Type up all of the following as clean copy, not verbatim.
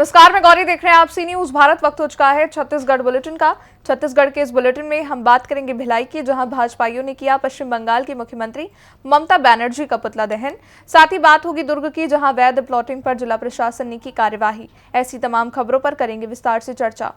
नमस्कार, मैं गौरी, देख रहे हैं आप सी न्यूज भारत। वक्त हो चुका है छत्तीसगढ़ बुलेटिन का। छत्तीसगढ़ के इस बुलेटिन में हम बात करेंगे भिलाई की, जहां भाजपाइयों ने किया पश्चिम बंगाल की मुख्यमंत्री ममता बनर्जी का पुतला दहन। साथ ही बात होगी दुर्ग की, जहां वैध प्लॉटिंग पर जिला प्रशासन ने की कार्यवाही। ऐसी तमाम खबरों पर करेंगे विस्तार से चर्चा।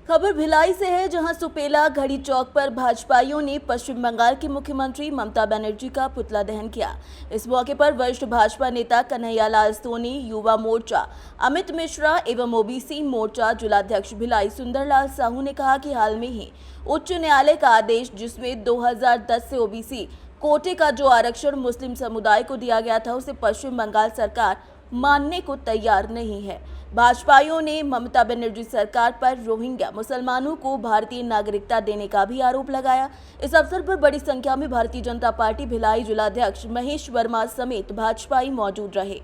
खबर भिलाई से है, जहां सुपेला घड़ी चौक पर भाजपाइयों ने पश्चिम बंगाल की मुख्यमंत्री ममता बनर्जी का पुतला दहन किया। इस मौके पर वरिष्ठ भाजपा नेता कन्हैयालाल सोनी, युवा मोर्चा अमित मिश्रा एवं ओबीसी मोर्चा जिलाध्यक्ष भिलाई सुंदरलाल साहू ने कहा कि हाल में ही उच्च न्यायालय का आदेश, जिसमें 2010 से ओबीसी कोटे का जो आरक्षण मुस्लिम समुदाय को दिया गया था, उसे पश्चिम बंगाल सरकार मानने को तैयार नहीं है। भाजपाइयों ने ममता बनर्जी सरकार पर रोहिंग्या मुसलमानों को भारतीय नागरिकता देने का भी आरोप लगाया। इस अवसर पर बड़ी संख्या में भारतीय जनता पार्टी भिलाई जिलाध्यक्ष महेश वर्मा समेत भाजपाई मौजूद रहे।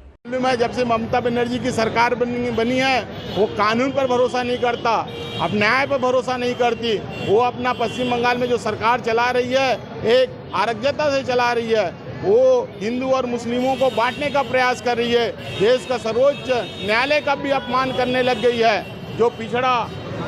जब से ममता बनर्जी की सरकार बनी है, वो कानून पर भरोसा नहीं करता, अब न्याय पर भरोसा नहीं करती। वो अपना पश्चिम बंगाल में जो सरकार चला रही है, एक अराजकता से चला रही है। वो हिंदू और मुस्लिमों को बांटने का प्रयास कर रही है। देश का सर्वोच्च न्यायालय का भी अपमान करने लग गई है। जो पिछड़ा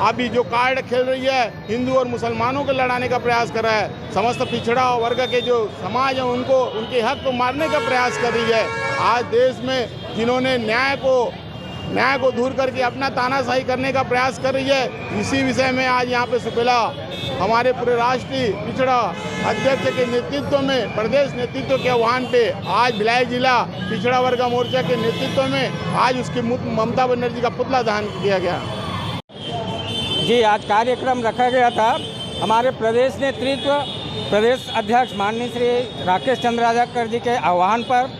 अभी जो कार्ड खेल रही है, हिंदू और मुसलमानों को लड़ाने का प्रयास कर रहा है। समस्त पिछड़ा वर्ग के जो समाज है, उनको उनके हक को मारने का प्रयास कर रही है। आज देश में जिन्होंने न्याय को दूर करके अपना तानाशाही करने का प्रयास कर रही है, इसी विषय में आज यहाँ पे सुपेला हमारे पूरे राष्ट्रीय पिछड़ा अध्यक्ष के नेतृत्व में, प्रदेश नेतृत्व के आह्वान पे आज भिलाई जिला पिछड़ा वर्ग मोर्चा के नेतृत्व में आज उसकी ममता बनर्जी का पुतला दहन किया गया। जी, आज कार्यक्रम रखा गया था। हमारे प्रदेश नेतृत्व, प्रदेश अध्यक्ष माननीय श्री राकेश चंद्र राजाकर जी के आह्वान पर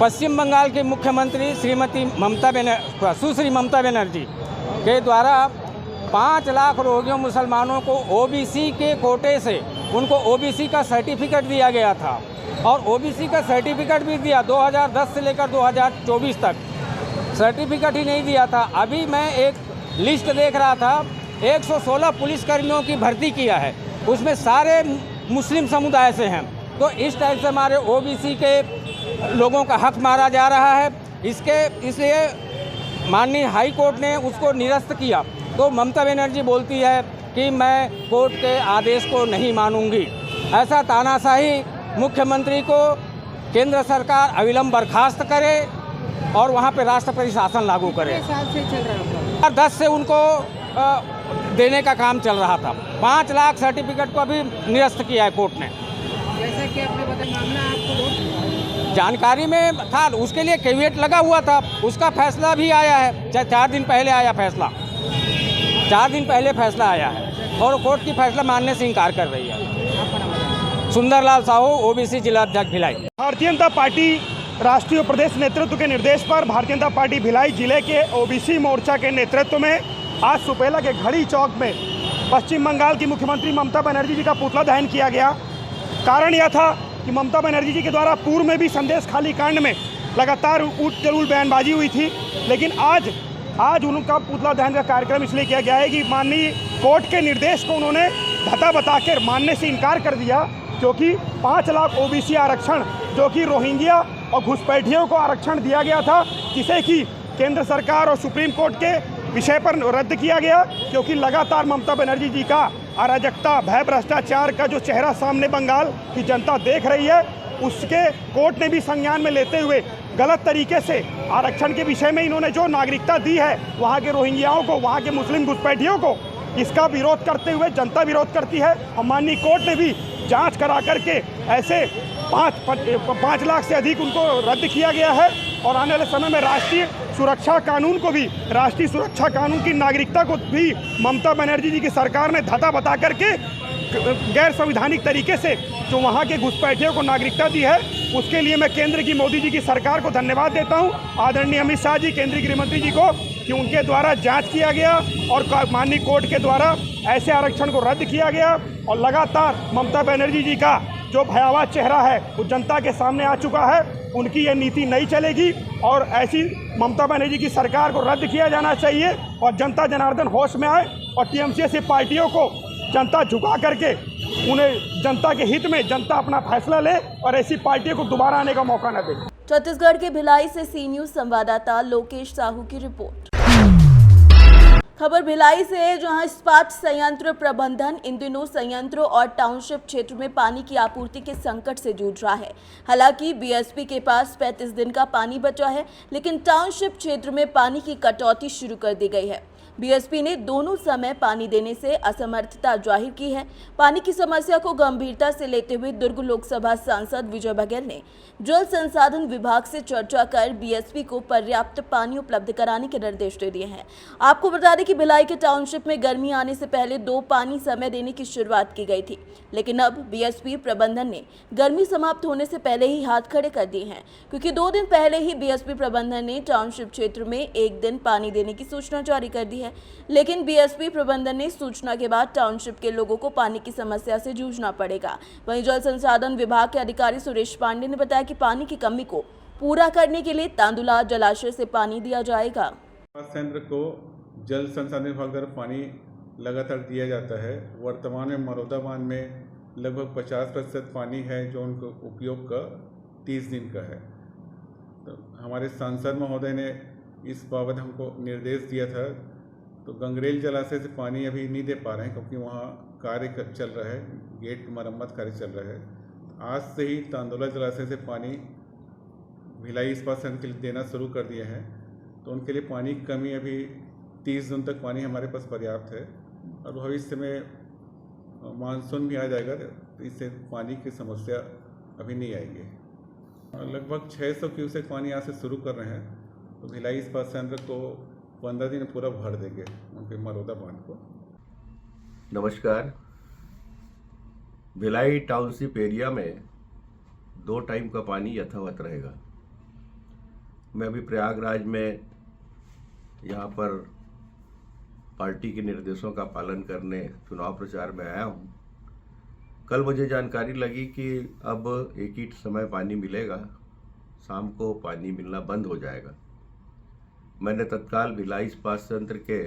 पश्चिम बंगाल के मुख्यमंत्री श्रीमती सुश्री ममता बनर्जी के द्वारा 5 लाख रोहिंग्या मुसलमानों को ओबीसी के कोटे से उनको ओबीसी का सर्टिफिकेट दिया गया था, और ओबीसी का सर्टिफिकेट भी दिया 2010 से लेकर 2024 तक। सर्टिफिकेट ही नहीं दिया था। अभी मैं एक लिस्ट देख रहा था, 116 पुलिसकर्मियों की भर्ती किया है, उसमें सारे मुस्लिम समुदाय से हैं। तो इस टाइप से हमारे ओबीसी के लोगों का हक मारा जा रहा है। इसलिए माननीय हाई कोर्ट ने उसको निरस्त किया। तो ममता बनर्जी बोलती है कि मैं कोर्ट के आदेश को नहीं मानूंगी। ऐसा तानाशाही मुख्यमंत्री को केंद्र सरकार अविलंब बर्खास्त करे और वहाँ पे राष्ट्रपति शासन लागू करे। 10 से उनको देने का काम चल रहा था। 5 लाख सर्टिफिकेट को अभी निरस्त किया है कोर्ट ने। जैसा कि आपने बताया, मामला आपको जानकारी में था, उसके लिए कैविएट लगा हुआ था। उसका फैसला भी आया है, 4 दिन पहले आया फैसला। 4 दिन पहले फैसला आया है और कोर्ट की फैसला मानने से इनकार कर रही है। सुंदरलाल साहू, ओबीसी जिलाध्यक्ष भिलाई। भारतीय जनता पार्टी राष्ट्रीय प्रदेश नेतृत्व के निर्देश पर भारतीय जनता पार्टी भिलाई जिले के ओबीसी मोर्चा के नेतृत्व में आज सुपेला के घड़ी चौक में पश्चिम बंगाल की मुख्यमंत्री ममता बनर्जी जी का पुतला दहन किया गया। कारण यह था कि ममता बनर्जी जी के द्वारा पूर्व में भी संदेश खाली कांड में लगातार उठ जरूर बयानबाजी हुई थी, लेकिन आज उनका पुतला दहन का कार्यक्रम इसलिए किया गया है कि माननीय कोर्ट के निर्देश को उन्होंने धता बताकर मानने से इनकार कर दिया, क्योंकि 5 लाख ओबीसी आरक्षण जो कि रोहिंग्या और घुसपैठियों को आरक्षण दिया गया था, जिसे कि केंद्र सरकार और सुप्रीम कोर्ट के विषय पर रद्द किया गया, क्योंकि लगातार ममता बनर्जी जी का अराजकता, भय, भ्रष्टाचार का जो चेहरा सामने बंगाल की जनता देख रही है, उसके कोर्ट ने भी संज्ञान में लेते हुए गलत तरीके से आरक्षण के विषय में इन्होंने जो नागरिकता दी है वहाँ के रोहिंग्याओं को, वहाँ के मुस्लिम घुसपैठियों को, इसका विरोध करते हुए जनता विरोध करती है। और माननीय कोर्ट ने भी जांच करा करके ऐसे 5 लाख से अधिक उनको रद्द किया गया है, और आने वाले समय में राष्ट्रीय सुरक्षा कानून की नागरिकता को भी ममता बनर्जी जी की सरकार ने धता बता करके गैर संवैधानिक तरीके से जो वहाँ के घुसपैठियों को नागरिकता दी है, उसके लिए मैं केंद्र की मोदी जी की सरकार को धन्यवाद देता हूँ, आदरणीय अमित शाह जी, केंद्रीय गृह मंत्री जी को, कि उनके द्वारा जांच किया गया और माननीय कोर्ट के द्वारा ऐसे आरक्षण को रद्द किया गया। और लगातार ममता बनर्जी जी का जो भयावह चेहरा है वो जनता के सामने आ चुका है। उनकी ये नीति नहीं चलेगी और ऐसी ममता बनर्जी की सरकार को रद्द किया जाना चाहिए और जनता जनार्दन होश में आए और टीएमसी ऐसी पार्टियों को जनता झुका करके उन्हें जनता के हित में जनता अपना फैसला ले और ऐसी पार्टियों को दोबारा आने का मौका न दे। छत्तीसगढ़ के भिलाई से सी न्यूज संवाददाता लोकेश साहू की रिपोर्ट। खबर भिलाई से है, जहां इस्पात संयंत्र प्रबंधन इन दिनों संयंत्रों और टाउनशिप क्षेत्र में पानी की आपूर्ति के संकट से जूझ रहा है। हालांकि बीएसपी के पास 35 दिन का पानी बचा है, लेकिन टाउनशिप क्षेत्र में पानी की कटौती शुरू कर दी गई है। बीएसपी ने दोनों समय पानी देने से असमर्थता जाहिर की है। पानी की समस्या को गंभीरता से लेते हुए दुर्ग लोकसभा सांसद विजय बघेल ने जल संसाधन विभाग से चर्चा कर बीएसपी को पर्याप्त पानी उपलब्ध कराने के निर्देश दे दिए हैं। आपको बता दें कि भिलाई के टाउनशिप में गर्मी आने से पहले 2 पानी समय देने की शुरुआत की गई थी, लेकिन अब बीएसपी प्रबंधन ने गर्मी समाप्त होने से पहले ही हाथ खड़े कर दिए हैं, क्योंकि 2 दिन पहले ही बीएसपी प्रबंधन ने टाउनशिप क्षेत्र में 1 दिन पानी देने की सूचना जारी कर दी है। लेकिन बीएसपी प्रबंधन ने सूचना के बाद टाउनशिप के लोगों को पानी की समस्या से जूझना पड़ेगा। वहीं जल संसाधन विभाग के अधिकारी सुरेश पांडे ने बताया कि पानी की कमी को पूरा करने के लिए तांदुला जलाशय से पानी दिया जाएगा। संयंत्र को जल संसाधन विभाग द्वारा पानी लगातार दिया जाता है। वर्तमान में मरौदा बांध में लगभग 50% पानी है जो उनको उपयोग का 30 दिन का है। तो हमारे सांसद महोदय ने इस बाबत हमको निर्देश दिया था। तो गंगरेल जलाशय से पानी अभी नहीं दे पा रहे हैं क्योंकि वहाँ कार्य चल रहा है, गेट मरम्मत कार्य चल रहा है। आज से ही तांदुला जलाशय से पानी भिलाई इस्पात संयंत्र के लिए देना शुरू कर दिए हैं। तो उनके लिए पानी की कमी अभी 30 दिन तक पानी हमारे पास पर्याप्त है और भविष्य में मानसून भी आ जाएगा तो इससे पानी की समस्या अभी नहीं आएगी। लगभग 600 क्यूसेक पानी यहाँ से शुरू कर रहे हैं। तो भिलाई इस्पात संयंत्र को 15 दिन पूरा भर देंगे उनके मरौदा बांध को। नमस्कार। भिलाई टाउनशिप एरिया में 2 टाइम का पानी यथावत रहेगा। मैं अभी प्रयागराज में यहाँ पर पार्टी के निर्देशों का पालन करने चुनाव प्रचार में आया हूँ। कल मुझे जानकारी लगी कि अब एक ही समय पानी मिलेगा, शाम को पानी मिलना बंद हो जाएगा। मैंने तत्काल भिलाई इस्पात संयंत्र के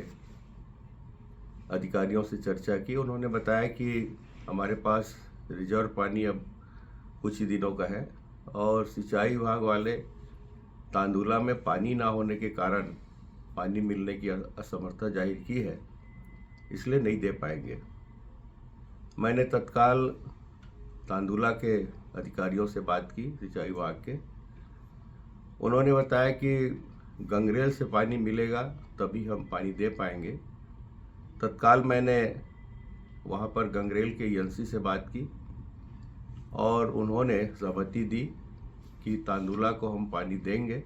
अधिकारियों से चर्चा की। उन्होंने बताया कि हमारे पास रिजर्व पानी अब कुछ ही दिनों का है और सिंचाई विभाग वाले तांदुला में पानी ना होने के कारण पानी मिलने की असमर्थता जाहिर की है, इसलिए नहीं दे पाएंगे। मैंने तत्काल तांदुला के अधिकारियों से बात की, सिंचाई विभाग के। उन्होंने बताया कि गंगरेल से पानी मिलेगा तभी हम पानी दे पाएंगे। तत्काल मैंने वहाँ पर गंगरेल के एजेंसी से बात की और उन्होंने सहमति दी कि तांदुला को हम पानी देंगे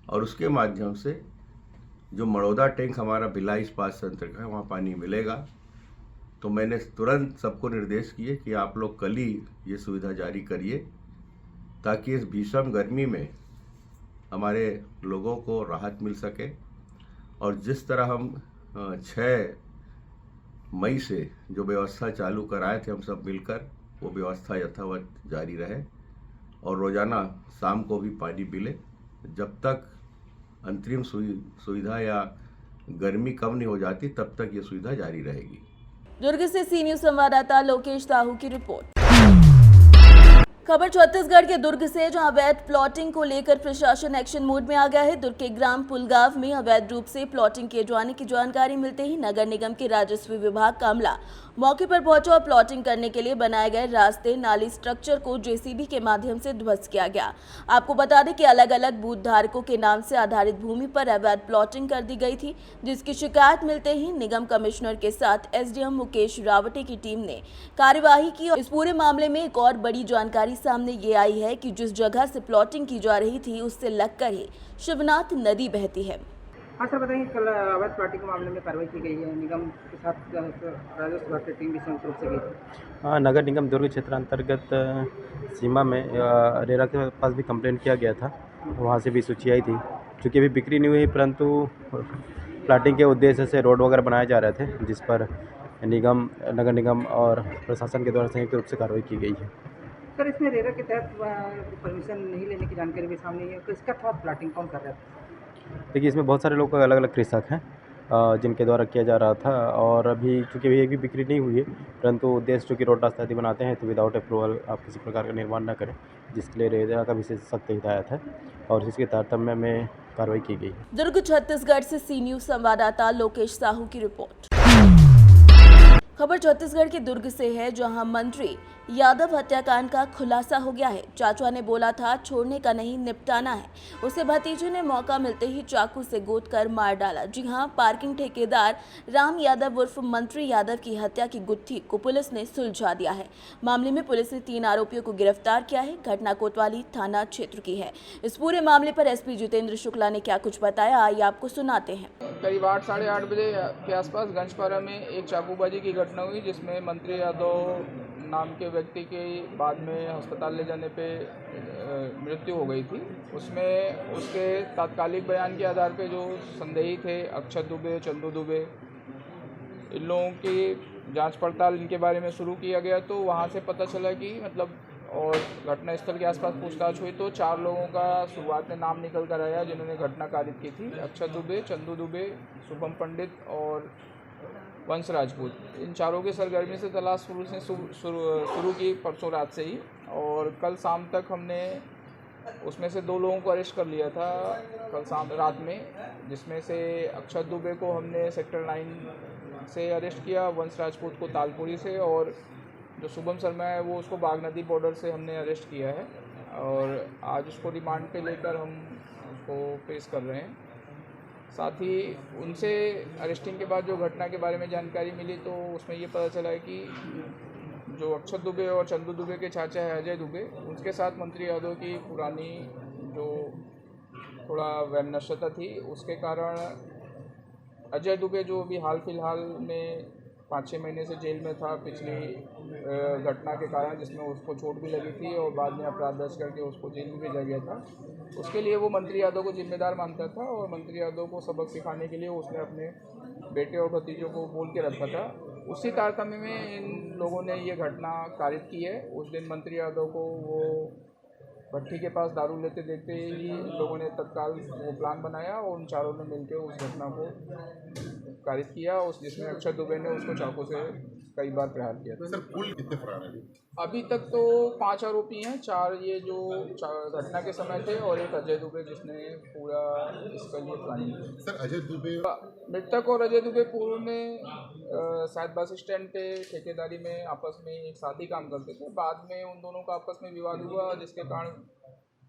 और उसके माध्यम से जो मरौदा टैंक हमारा भिलाई इस्पात संयंत्र का है वहाँ पानी मिलेगा। तो मैंने तुरंत सबको निर्देश किए कि आप लोग कल ही ये सुविधा जारी करिए ताकि इस भीषण गर्मी में हमारे लोगों को राहत मिल सके। और जिस तरह हम 6 मई से जो व्यवस्था चालू कराए थे हम सब मिलकर, वो व्यवस्था यथावत जारी रहे और रोज़ाना शाम को भी पानी मिले। जब तक अंतरिम सुविधा या गर्मी कम नहीं हो जाती तब तक ये सुविधा जारी रहेगी। दुर्ग से सी न्यूज संवाददाता लोकेश साहू की रिपोर्ट। खबर छत्तीसगढ़ के दुर्ग से, जहां अवैध प्लॉटिंग को लेकर प्रशासन एक्शन मोड में आ गया है। दुर्ग के ग्राम पुलगांव में अवैध रूप से प्लॉटिंग किए जाने की जानकारी मिलते ही नगर निगम के राजस्व विभाग का अमला मौके पर पहुंचा और प्लॉटिंग करने के लिए बनाए गए रास्ते नाली स्ट्रक्चर को जेसीबी के माध्यम से ध्वस्त किया गया। आपको बता दें कि अलग अलग बूथ धारकों के नाम से आधारित भूमि पर अवैध प्लॉटिंग कर दी गई थी, जिसकी शिकायत मिलते ही निगम कमिश्नर के साथ एसडीएम मुकेश रावटे की टीम ने कार्यवाही की। और इस पूरे मामले में एक और बड़ी जानकारी सामने ये आई है कि जिस जगह से प्लॉटिंग की जा रही थी उससे लगकर ही शिवनाथ नदी बहती है। हाँ सर, बताइए कल अवैध प्लॉटिंग के मामले में कार्रवाई की गई है, निगम के साथ राजस्व विभाग की टीम भी संयुक्त रूप से गई थी। हाँ, नगर निगम दुर्ग क्षेत्र अंतर्गत सीमा में रेरा के पास भी कंप्लेंट किया गया था, वहाँ से भी सूची आई थी। चूँकि अभी बिक्री नहीं हुई, परंतु प्लॉटिंग के उद्देश्य से रोड वगैरह बनाए जा रहे थे, जिस पर नगर निगम और प्रशासन के द्वारा संयुक्त रूप से कार्रवाई की गई है। सर, इसमें रेरा के तहत परमिशन नहीं लेने की जानकारी भी सामने आई है, किसका था प्लॉटिंग, कौन कर रहा था? देखिए, इसमें बहुत सारे लोग अलग अलग कृषक हैं जिनके द्वारा किया जा रहा था। और अभी चूँकि एक भी बिक्री नहीं हुई है, परंतु उद्देश्य चूँकि रोड रास्ता यदि बनाते हैं तो विदाउट अप्रूवल आप किसी प्रकार का निर्माण न करें, जिसके लिए रेरा का विशेष सख्त हिदायत है। और इसके तारतम्य में कार्रवाई की गई है। दुर्ग छत्तीसगढ़ से सी न्यूज संवाददाता लोकेश साहू की रिपोर्ट। खबर छत्तीसगढ़ के दुर्ग से है, जहां मंत्री यादव हत्याकांड का खुलासा हो गया है। चाचा ने बोला था छोड़ने का नहीं निपटाना है, उसे भतीजे ने मौका मिलते ही चाकू से गोद कर मार डाला। जी हां, पार्किंग ठेकेदार राम यादव उर्फ मंत्री यादव की हत्या की गुत्थी को पुलिस ने सुलझा दिया है। मामले में पुलिस ने 3 आरोपियों को गिरफ्तार किया है। घटना कोतवाली थाना क्षेत्र की है। इस पूरे मामले पर एसपी जितेंद्र शुक्ला ने क्या कुछ बताया, आइए आपको सुनाते हैं। करीब 8 साढ़े 8 बजे के आसपास गंजपारा में एक चाकूबाजी की घटना हुई, जिसमें मंत्री यादव नाम के व्यक्ति के बाद में अस्पताल ले जाने पे मृत्यु हो गई थी। उसमें उसके तात्कालिक बयान के आधार पे जो संदेही थे अक्षत दुबे, चंदू दुबे, इन लोगों की जांच पड़ताल इनके बारे में शुरू किया गया। तो वहाँ से पता चला कि मतलब और घटनास्थल के आसपास पूछताछ हुई तो 4 लोगों का शुरुआत में नाम निकल कर आया जिन्होंने घटना कारित की थी। अक्षत दुबे, चंदू दुबे, शुभम पंडित और वंश राजपूत। इन चारों की सरगर्मी से तलाश शुरू की परसों रात से ही, और कल शाम तक हमने उसमें से 2 लोगों को अरेस्ट कर लिया था कल शाम रात में, जिसमें से अक्षत दुबे को हमने सेक्टर 9 से अरेस्ट किया, वंश राजपूत को तालपुरी से, और जो शुभम शर्मा है वो उसको बागनदी बॉर्डर से हमने अरेस्ट किया है। और आज उसको रिमांड पे लेकर हम उसको पेश कर रहे हैं। साथ ही उनसे अरेस्टिंग के बाद जो घटना के बारे में जानकारी मिली तो उसमें ये पता चला है कि जो अक्षत दुबे और चंदू दुबे के चाचा है अजय दुबे, उसके साथ मंत्री यादव की पुरानी जो थोड़ा वैमनस्यता थी, उसके कारण अजय दुबे जो अभी हाल फिलहाल में 5-6 महीने से जेल में था पिछली घटना के कारण, जिसमें उसको चोट भी लगी थी और बाद में अपराध दर्ज करके उसको जेल में भेजा गया था। उसके लिए वो मंत्री यादव को जिम्मेदार मानता था और मंत्री यादव को सबक सिखाने के लिए उसने अपने बेटे और भतीजों को बोल के रखा था। उसी तारतम्य में इन लोगों ने ये घटना कारित की है। उस दिन मंत्री यादव को वो भट्टी के पास दारू लेते देखते ही लोगों ने तत्काल वो प्लान बनाया और उन चारों ने मिलकर उस घटना को कारित किया, जिसमें अक्षत दुबे ने उसको चाकू से कई बार प्रहार किया था। सर कुल कितने फरार हैं? अभी तक तो 5 आरोपी हैं, 4 ये जो घटना के समय थे और एक अजय दुबे जिसने पूरा इसके लिए प्लानिंग की। सर अजय दुबे मृतक और अजय दुबे पूर्व में शायद बस स्टैंड पे ठेकेदारी में आपस में एक साथ ही काम करते थे। बाद में उन दोनों का आपस में विवाद हुआ, जिसके कारण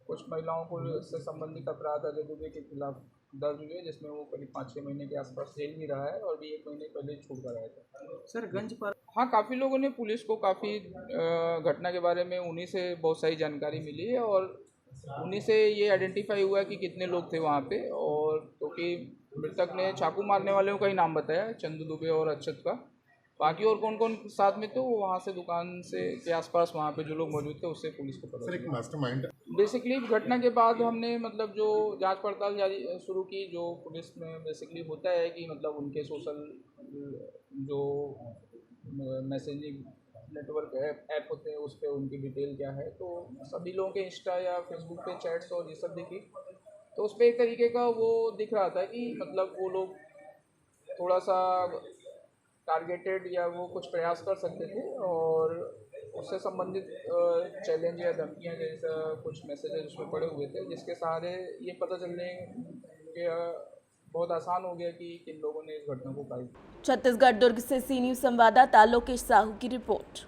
कुछ महिलाओं को से संबंधित अपराध अजय दुबे के खिलाफ दर्ज हुए, जिसमें वो करीब 5-6 महीने के आसपास जेल में रहा है और भी 1 महीने पहले छूट कर आया था। सर गंज पर हाँ, काफ़ी लोगों ने पुलिस को काफ़ी घटना के बारे में उन्हीं से बहुत सारी जानकारी मिली है और उन्हीं से ये आइडेंटिफाई हुआ कि कितने लोग थे वहाँ पे। और क्योंकि मृतक ने चाकू मारने वालों का ही नाम बताया, चंदू दुबे और अक्षत का। बाकी और कौन कौन साथ में तो वहाँ से दुकान से के आसपास वहाँ पे जो लोग मौजूद थे उससे पुलिस को पता। सर एक मास्टरमाइंड बेसिकली घटना के बाद हमने मतलब जो जांच पड़ताल जारी शुरू की, जो पुलिस में बेसिकली होता है कि मतलब उनके सोशल जो मैसेजिंग नेटवर्क ऐप होते हैं उस पर उनकी डिटेल क्या है, तो सभी लोगों के इंस्टा या फेसबुक पे चैट्स और ये सब दिखी, तो उस पर एक तरीके का वो दिख रहा था कि मतलब वो लोग थोड़ा सा टारगेटेड या वो कुछ प्रयास कर सकते थे और उससे संबंधित चैलेंज या धमकियाँ जैसा कुछ मैसेजेस उसमें पड़े हुए थे, जिसके सहारे ये पता चलने के बहुत आसान हो गया कि किन लोगों ने इस घटना को कारित किया। छत्तीसगढ़ दुर्ग से सी न्यूज संवाददाता लोकेश साहू की रिपोर्ट।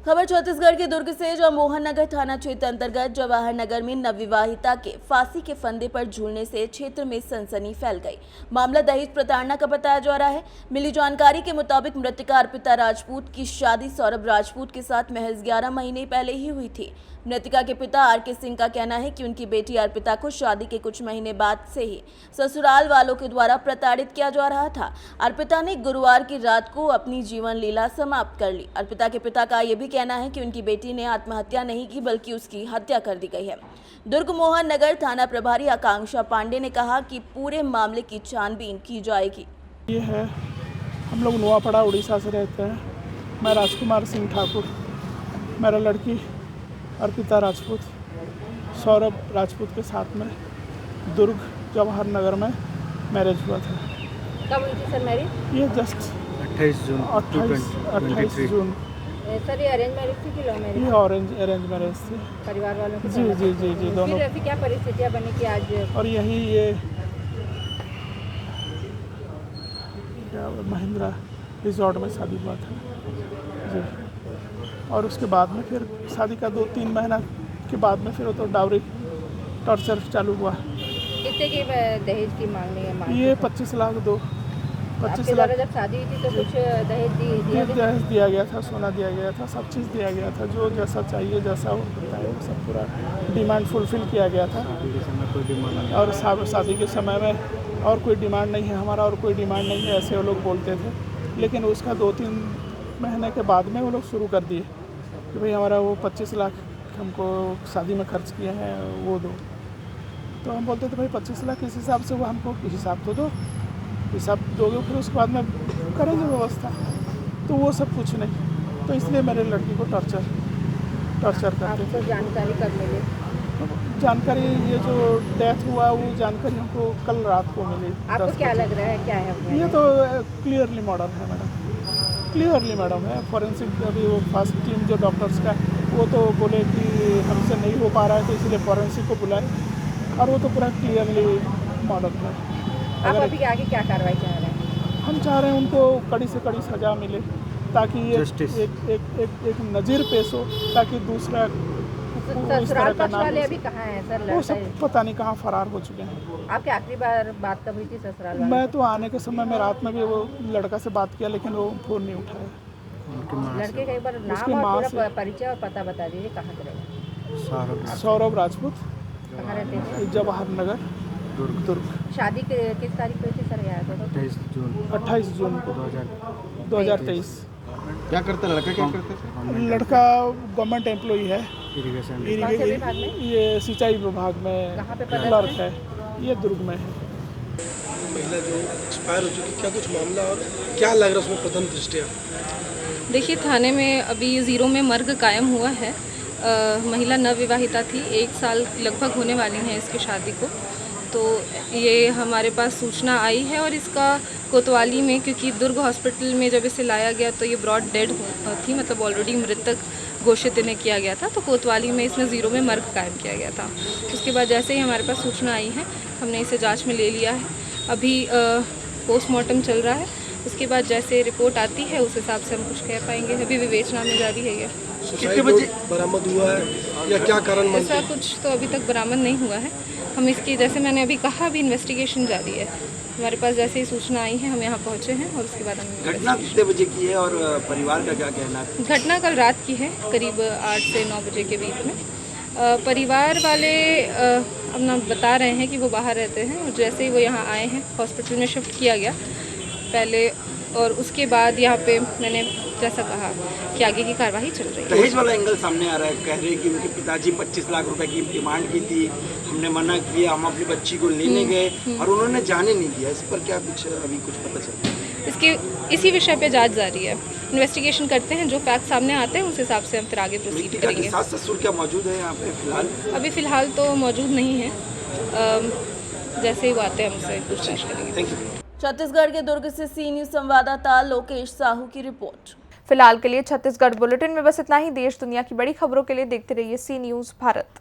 खबर छत्तीसगढ़ के दुर्ग से, जो मोहन नगर थाना क्षेत्र अंतर्गत जवाहर नगर में नवविवाहिता के फांसी के फंदे पर झूलने से क्षेत्र में सनसनी फैल गई। मामला दहेज प्रताड़ना का बताया जा रहा है। मिली जानकारी के मुताबिक मृतका अर्पिता राजपूत की शादी सौरभ राजपूत के साथ महज 11 महीने पहले ही हुई थी। मृतका के पिता आर.के. सिंह का कहना है कि उनकी बेटी अर्पिता को शादी के कुछ महीने बाद से ही ससुराल वालों के द्वारा प्रताड़ित किया जा रहा था। अर्पिता ने गुरुवार की रात को अपनी जीवन लीला समाप्त कर ली। अर्पिता के पिता का यह भी कहना है कि उनकी बेटी ने आत्महत्या नहीं की बल्कि उसकी हत्या कर दी गई है। दुर्ग मोहन नगर थाना प्रभारी आकांक्षा पांडे ने कहा कि पूरे मामले की छानबीन की जाएगी। ये है, हम लोग नुआपड़ा उड़ीसा से रहते हैं। मैं राजकुमार सिंह ठाकुर, मेरा लड़की अर्पिता राजपूत सौरभ राजपूत के साथ में दुर्ग जवाहर नगर में मैरिज हुआ था। कब हुई थी सर मैरिज? ये जस्ट 28 जून 28 जून सर ये अरेंज मैरिज थी कि लव मैरिज? ये अरेंज मैरिज थी। परिवार वालों के जी जी जी जी दोनों। फिर ऐसी क्या परिस्थितियाँ बनी कि आज? और यही ये क्या महिंद्रा रिजॉर्ट में शादी हुआ था जी। और उसके बाद में फिर शादी का 2-3 महीना के बाद में फिर वो तो डाउरी टॉर्चर चालू हुआ। कितने की दहेज की मांगनी है? ये 25 लाख दो 25 आपके लाख द्वारा जब शादी हुई थी तो कुछ दहेज दिया गया? दहेज दिया गया था, सोना दिया गया था, सब चीज़ दिया गया था, जो जैसा चाहिए जैसा वो होता है वो सब पूरा डिमांड फुलफिल किया गया था। और शादी के समय में और कोई डिमांड नहीं है हमारा, और कोई डिमांड नहीं है, ऐसे वो लोग बोलते थे। लेकिन उसका 2-3 महीने के बाद में वो लोग शुरू कर दिए कि भाई हमारा वो 25 लाख हमको शादी में खर्च किए हैं वो दो। तो हम बोलते थे भाई 25 लाख किस हिसाब से, वो हमको हिसाब तो दो, हिसाब दोगे फिर उसके बाद में करेंगे व्यवस्था। तो वो सब कुछ नहीं, तो इसलिए मेरे लड़की को टॉर्चर करते आपको जानकारी कब मिली? जानकारी ये जो डेथ हुआ वो जानकारी हमको कल रात को मिली। आपको क्या लग रहा है, क्या है? ये तो क्लियरली मर्डर है मैडम, क्लियरली मैडम है। फॉरेंसिक अभी वो फर्स्ट टीम जो डॉक्टर्स का वो तो बोले कि हमसे नहीं हो पा रहा है तो इसलिए फॉरेंसिक को बुलाए, और वो तो पूरा क्लियरली मर्डर है। आप अभी आगे क्या कार्रवाई चाह रहे हैं? हम चाह रहे हैं उनको कड़ी से कड़ी सज़ा मिले, ताकि ये एक नज़ीर पेश हो, ताकि दूसरा ससुराल पक्ष वाले अभी कहाँ हैं सर? वो सब पता नहीं कहाँ फरार हो चुके हैं। आपकी आखिरी बार बात कब हुई थी ससुराल वाले? मैं तो आने के समय में रात में भी वो लड़का से बात किया, लेकिन वो फ़ोन नहीं उठाया। लड़के का एक बार नाम और पूरा परिचय और पता बता दीजिए, कहाँ के रहेगा? सौरभ राजपूत, कहाँ रहते हैं? जवाहर नगर, दुर्ग। शादी किस तारीख को थी सर? याद है? 28 जून को 2023। क्या करता है लड़का, क्या करता है? लड़का गवर्नमेंट एम्प्लॉई है, कौन से विभाग में? ये सिंचाई विभाग में कहाँ पे पदस्थ क्लर्क है, ये दुर्ग में है। महिला जो एक्सपायर हो चुकी, क्या कुछ मामला और क्या लग रहा है उसमें प्रथम दृष्टिया? देखिए, थाने में अभी 0 में मर्ग कायम हुआ है। महिला नवविवाहिता थी, 1 साल लगभग होने वाली हैं इसकी शादी को। तो ये हमारे पास सूचना आई है, और इसका कोतवाली में, क्योंकि दुर्ग हॉस्पिटल में जब इसे लाया गया तो ये ब्रॉड डेड थी, मतलब ऑलरेडी मृतक घोषित इन्हें किया गया था। तो कोतवाली में इसमें 0 में मर्ग कायम किया गया था। उसके बाद जैसे ही हमारे पास सूचना आई है, हमने इसे जांच में ले लिया है। अभी पोस्टमार्टम चल रहा है, उसके बाद जैसे रिपोर्ट आती है उस हिसाब से हम कुछ कह पाएंगे। अभी विवेचना में जारी है ये। कितने बजे बरामद हुआ है या क्या कारण? ऐसा कुछ तो अभी तक बरामद नहीं हुआ है। हम इसकी, जैसे मैंने अभी कहा, अभी इन्वेस्टिगेशन जारी है। हमारे पास जैसे ही सूचना आई है हम यहाँ पहुँचे हैं, और उसके बाद हम। घटना कितने बजे की है और परिवार का क्या कहना है? घटना कल रात की है, करीब 8 से 9 बजे के बीच में। परिवार वाले अपना बता रहे हैं कि वो बाहर रहते हैं, और जैसे ही वो यहाँ आए हैं हॉस्पिटल में शिफ्ट किया गया पहले, और उसके बाद यहाँ पे मैंने जैसा कहा कि आगे की कार्रवाई चल रही है। दहेज वाला एंगल सामने आ रहा है, कह रहे हैं कि उनके पिताजी 25 लाख रुपए की डिमांड की थी, हमने मना किया, हम अपनी बच्ची को लेने गए और उन्होंने जाने नहीं दिया। इस पर क्या कुछ अभी कुछ पता चला? इसी विषय पे जांच जारी है, इन्वेस्टिगेशन करते हैं, जो फैक्ट सामने आते हैं उस हिसाब से हम फिर आगे प्रोसीड करेंगे। सास ससुर क्या मौजूद है यहाँ पे फिलहाल? अभी फिलहाल तो मौजूद नहीं है, जैसे ही वो आते हैं हमसे पूछताछ करेंगे। Thank you. छत्तीसगढ़ के दुर्ग से सी न्यूज संवाददाता लोकेश साहू की रिपोर्ट। फिलहाल के लिए छत्तीसगढ़ बुलेटिन में बस इतना ही। देश दुनिया की बड़ी खबरों के लिए देखते रहिए सी न्यूज भारत।